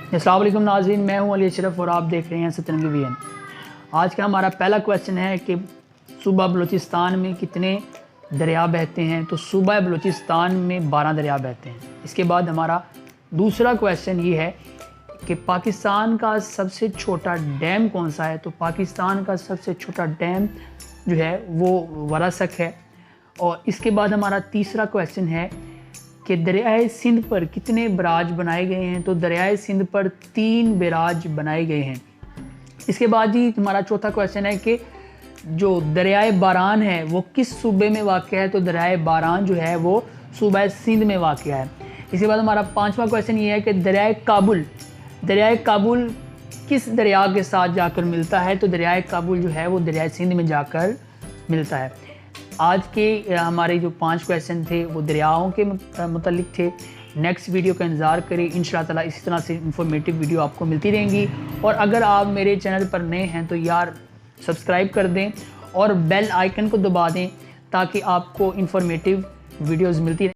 अस्सलाम वालेकुम नाज़रीन, मैं हूं अली सरफ और आप देख रहे हैं सतरंगी। आज का हमारा पहला क्वेश्चन है कि सूबा बलूचिस्तान में कितने दरिया बहते हैं। तो सूबा बलूचिस्तान में 12 दरिया बहते हैं। इसके बाद हमारा दूसरा क्वेश्चन ये है कि पाकिस्तान का सबसे छोटा डैम कौन सा है। तो पाकिस्तान का सबसे छोटा डैम जो है वो वरासक है। और इसके बाद हमारा तीसरा क्वेश्चन है कि दरियाए सिंध पर कितने बराज बनाए गए हैं। तो दरियाए सिंध पर 3 बराज बनाए गए हैं। इसके बाद ही हमारा चौथा क्वेश्चन है कि जो दरियाए बारान है वो किस सूबे में वाक़या है। तो दरियाए बारान जो है वो सूबा सिंध में वाक़या है। इसके बाद हमारा पांचवा क्वेश्चन ये है कि दरियाए काबुल किस दरिया के साथ जाकर मिलता है। तो दरियाए काबुल जो है वो दरियाए सिंध में जाकर मिलता है। आज के हमारे जो 5 क्वेश्चन थे वो दरियाओं के मुतालिक थे। नेक्स्ट वीडियो का इंतज़ार करें। इंशाअल्लाह ताला इसी तरह से इंफॉर्मेटिव वीडियो आपको मिलती रहेंगी। और अगर आप मेरे चैनल पर नए हैं तो यार सब्सक्राइब कर दें और बेल आइकन को दबा दें ताकि आपको इंफॉर्मेटिव वीडियोज़ मिलती रहें।